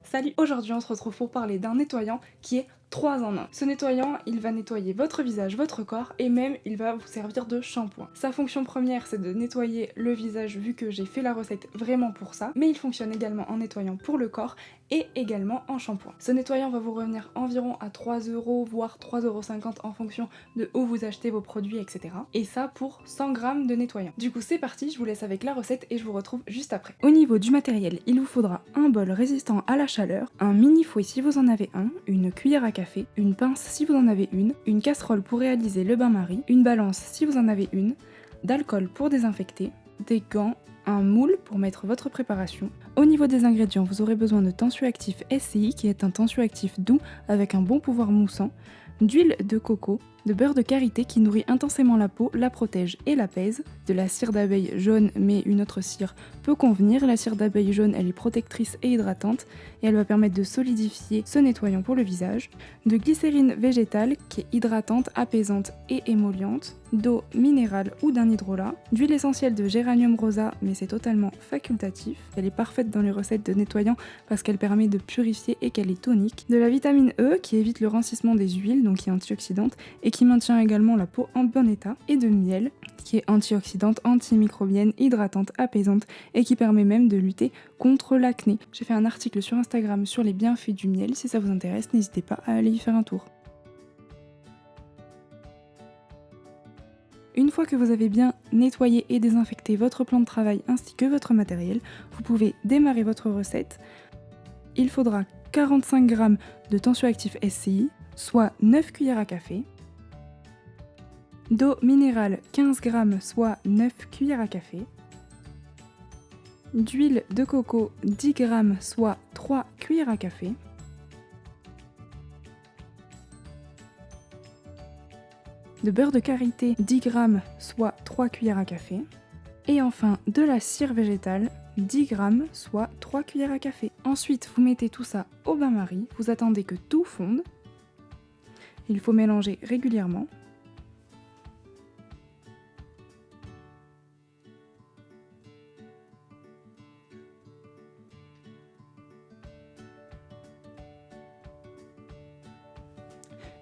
Salut, aujourd'hui on se retrouve pour parler d'un nettoyant qui est 3 en 1. Ce nettoyant, il va nettoyer votre visage, votre corps et même il va vous servir de shampoing. Sa fonction première, c'est de nettoyer le visage vu que j'ai fait la recette vraiment pour ça, mais il fonctionne également en nettoyant pour le corps et également en shampoing. Ce nettoyant va vous revenir environ à 3€ voire 3,50€ en fonction de où vous achetez vos produits, etc. Et ça pour 100 grammes de nettoyant. Du coup c'est parti, je vous laisse avec la recette et je vous retrouve juste après. Au niveau du matériel, il vous faudra un bol résistant à la chaleur, un mini fouet si vous en avez un, une cuillère à café, une pince si vous en avez une casserole pour réaliser le bain-marie, une balance si vous en avez une, d'alcool pour désinfecter, des gants, un moule pour mettre votre préparation. Au niveau des ingrédients, vous aurez besoin de tensioactif SCI qui est un tensioactif doux avec un bon pouvoir moussant, d'huile de coco, de beurre de karité qui nourrit intensément la peau, la protège et l'apaise, de la cire d'abeille jaune mais une autre cire peut convenir. La cire d'abeille jaune elle est protectrice et hydratante et elle va permettre de solidifier ce nettoyant pour le visage, de glycérine végétale qui est hydratante, apaisante et émolliente, d'eau minérale ou d'un hydrolat, d'huile essentielle de géranium rosa mais c'est totalement facultatif, elle est parfaite dans les recettes de nettoyant parce qu'elle permet de purifier et qu'elle est tonique, de la vitamine E qui évite le rancissement des huiles donc qui est antioxydante et qui maintient également la peau en bon état, et de miel qui est antioxydante, antimicrobienne, hydratante, apaisante et qui permet même de lutter contre l'acné. J'ai fait un article sur Instagram sur les bienfaits du miel, si ça vous intéresse, n'hésitez pas à aller y faire un tour. Une fois que vous avez bien nettoyé et désinfecté votre plan de travail ainsi que votre matériel, vous pouvez démarrer votre recette. Il faudra 45 g de tensioactif SCI, soit 9 cuillères à café, d'eau minérale 15 g, soit 9 cuillères à café, d'huile de coco 10 g, soit 3 cuillères à café, de beurre de karité 10 g, soit 3 cuillères à café, et enfin de la cire végétale 10 g, soit 3 cuillères à café. Ensuite, vous mettez tout ça au bain-marie, vous attendez que tout fonde. Il faut mélanger régulièrement.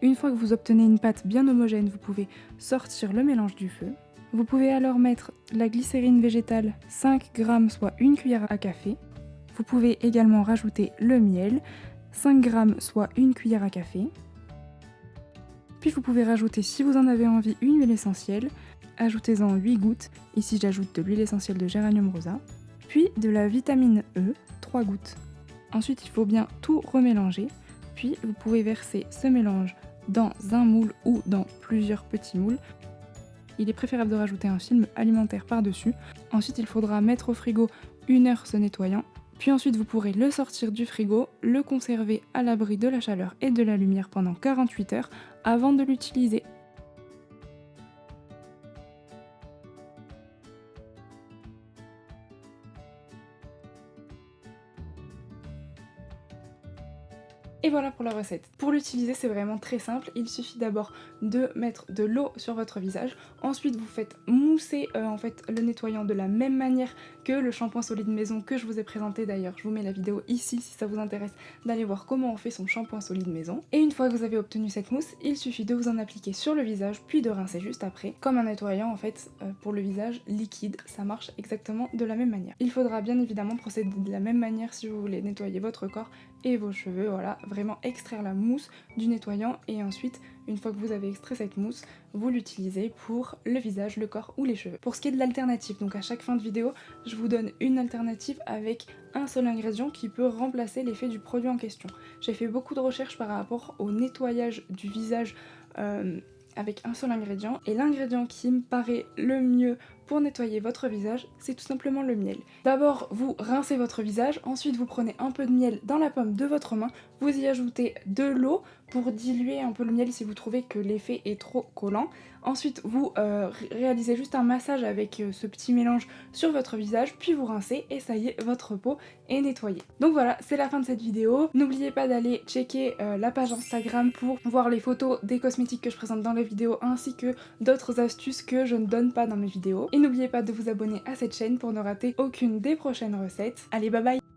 Une fois que vous obtenez une pâte bien homogène, vous pouvez sortir le mélange du feu. Vous pouvez alors mettre la glycérine végétale 5 g, soit 1 cuillère à café. Vous pouvez également rajouter le miel, 5 g, soit 1 cuillère à café. Puis vous pouvez rajouter, si vous en avez envie, une huile essentielle. Ajoutez-en 8 gouttes. Ici j'ajoute de l'huile essentielle de géranium rosa. Puis de la vitamine E, 3 gouttes. Ensuite il faut bien tout remélanger. Puis vous pouvez verser ce mélange dans un moule ou dans plusieurs petits moules. Il est préférable de rajouter un film alimentaire par-dessus. Ensuite, il faudra mettre au frigo 1 heure ce nettoyant. Puis ensuite, vous pourrez le sortir du frigo, le conserver à l'abri de la chaleur et de la lumière pendant 48 heures avant de l'utiliser. Et voilà pour la recette. Pour l'utiliser, c'est vraiment très simple. Il suffit d'abord de mettre de l'eau sur votre visage. Ensuite, vous faites mousser en fait le nettoyant de la même manière que le shampoing solide maison que je vous ai présenté d'ailleurs. Je vous mets la vidéo ici si ça vous intéresse d'aller voir comment on fait son shampoing solide maison. Et une fois que vous avez obtenu cette mousse, il suffit de vous en appliquer sur le visage puis de rincer juste après. Comme un nettoyant en fait pour le visage liquide, ça marche exactement de la même manière. Il faudra bien évidemment procéder de la même manière si vous voulez nettoyer votre corps et vos cheveux, voilà, vraiment extraire la mousse du nettoyant et ensuite, une fois que vous avez extrait cette mousse, vous l'utilisez pour le visage, le corps ou les cheveux. Pour ce qui est de l'alternative, donc à chaque fin de vidéo, je vous donne une alternative avec un seul ingrédient qui peut remplacer l'effet du produit en question. J'ai fait beaucoup de recherches par rapport au nettoyage du visage avec un seul ingrédient et l'ingrédient qui me paraît le mieux pour nettoyer votre visage, c'est tout simplement le miel. D'abord, vous rincez votre visage, ensuite vous prenez un peu de miel dans la paume de votre main, vous y ajoutez de l'eau pour diluer un peu le miel si vous trouvez que l'effet est trop collant. Ensuite, vous réalisez juste un massage avec ce petit mélange sur votre visage, puis vous rincez et ça y est, votre peau est nettoyée. Donc voilà, c'est la fin de cette vidéo. N'oubliez pas d'aller checker la page Instagram pour voir les photos des cosmétiques que je présente dans les vidéos ainsi que d'autres astuces que je ne donne pas dans mes vidéos. Et n'oubliez pas de vous abonner à cette chaîne pour ne rater aucune des prochaines recettes. Allez, bye bye!